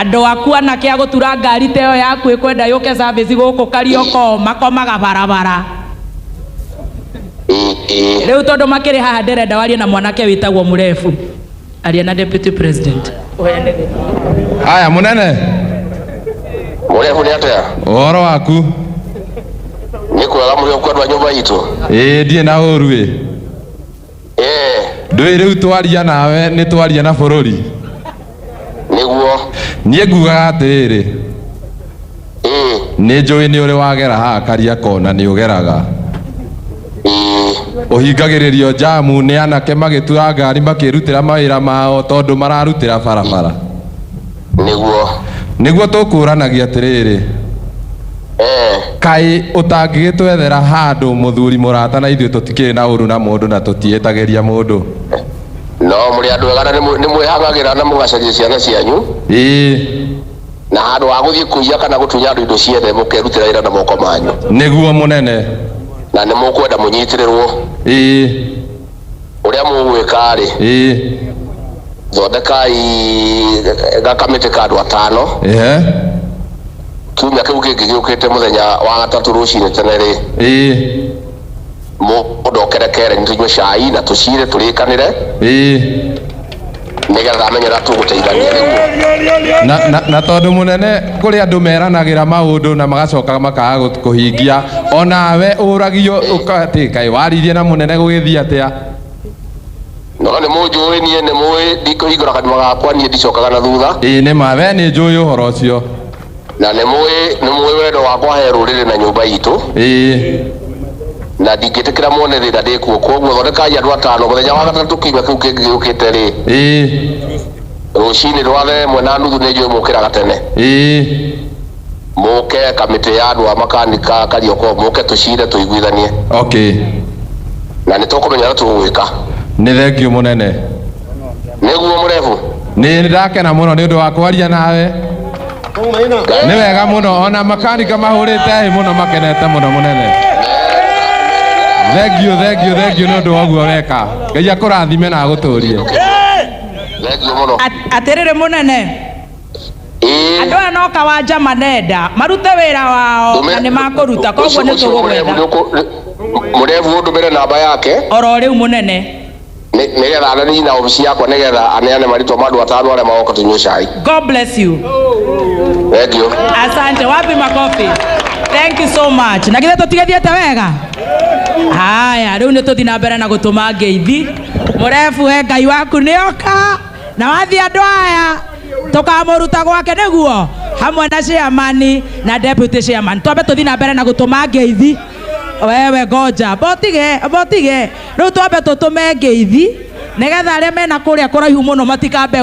Andå aku anake agåtura ngari ta ä yo yaku ä kwenda yå ke service gå kå Karioko makomaga barabara. Rä u tondå makä rä haha ndärenda warie na mwanake wä tagwo Mũrebu, aria na deputy president. Aya munene Mũrebu nĩ atĩa? Ũhoro waku? Nĩ kwega mũrĩ o kwendwa nyũmba itũ? Ndiĩ na ũru ĩ. Ndũĩ rĩu twaria nawe nĩ twaria na bũrũri. Nĩguo. Niĩ ngugaga atĩrĩrĩ, nĩ njũĩ nĩ ũrĩ wagera haha Kariakoo na nĩ ũgeraga. Ũhingagĩrĩrio jamu nĩ anake magĩtua ngari makĩrutĩra mawĩra mao tondũ mararutĩra barabara. Nĩguo tũkũranagia atĩrĩrĩ, kaĩ ũtangĩgĩtwethera handũ mũthuri mũrata na ithuĩ tũtikĩrĩ na ũru na mũndũ na tũtiĩtagĩria mũndũ? No mũrĩ andũ ega na nĩ mwĩhang'agĩra na mũgacaria ciana cianyu. Na handũ wa gũthiĩ kũiya kana gũtunya andũ indo ciothe mũkerutĩra wĩra na moko manyu. Nĩguo mũnene. Na nĩ mũkwenda mũnyitĩrĩrwo. Ũrĩa mũgwĩka-rĩ, thondekai gakamĩtĩ ka andũ 5. Kiumia kĩu kĩngĩ gĩũkĩte mũthenya wa gatatũ rũcinĩ tene-rĩ, mũndũ okerekere nĩ tũnyue cai na tũcire tũrĩkanĩre nĩgetha amenye ũrĩa tũgũteithania. Na tondũ mũnene kũrĩ andũ meranagĩra maũndũ na magacoka makaga kũhingia, onawe ũragio ũkatĩ kaĩ waririe na mũnene gũgĩthiĩ atĩa? No nĩ mũnjũĩ niĩ, nĩ mũĩ ndikũhingũra kanua gakwa, niĩ ndicokaga na thutha. Nĩ ma we nĩ njũĩ ũhoro ũcio. Na nĩ mũĩ wendo wakwa he rũrĩrĩ na nyũmba itũ. Na ndingĩtĩkĩra muone thĩna ndĩ kuo, koguo thondekai andũ 5 mũthenya wa gatatũ kiumia kĩu kĩngĩ gĩũkĩte-rĩ, rũcinĩ rwa 1:30 nĩ njũĩ mũkĩraga tene. Mũke kamĩtĩ ya andũ a makanika Kariokoo, mũke tũcire tũiguithanie. Na nĩ tũkũmenya ũrĩa tũgwĩka. Nĩ thengio mũnene. Nĩguo Mũrebu? Nĩ ndakena mũno nĩ ũndũ wa kwaria nawe. Nĩ wega mũno, ona makanika mahũrĩte hĩ mũno makenete mũno mũnene. Thengio nĩ ũndũ woguo weka. Ngai akũrathime na agũtũrie. Thengio mũno. Atĩrĩrĩ mũnene, andũ aya no kawanja manenda marute wĩra wao na nĩ makũruta, koguo nĩ tũgũgwetha. Mũrebu ũndũmĩre namba yake oro rĩu mũnene, nĩgetha anani na obici yakwa nĩgetha aneane marĩtwa ma andũ 5 arĩa magoka tũnyue cai. God bless you. Thank you. Asante, wapi makofi? Thank you so much. Na githe tũtigethiĩte wega? Haya, rĩu nĩ tũthiĩ na mbere na gũtũma ngeithi. Mũrebu he Ngai waku nĩoka, na wathi andũ aya tũkamũruta gwake nĩguo, hamwe na chairman na deputy chairman. Twambe tũthiĩ na mbere na gũtũma ngeithi. Wewe ngoja botige rĩu twambe tũtũme ngeithi nĩgetha arĩa mena kũrĩa kũraihu mũno matikambe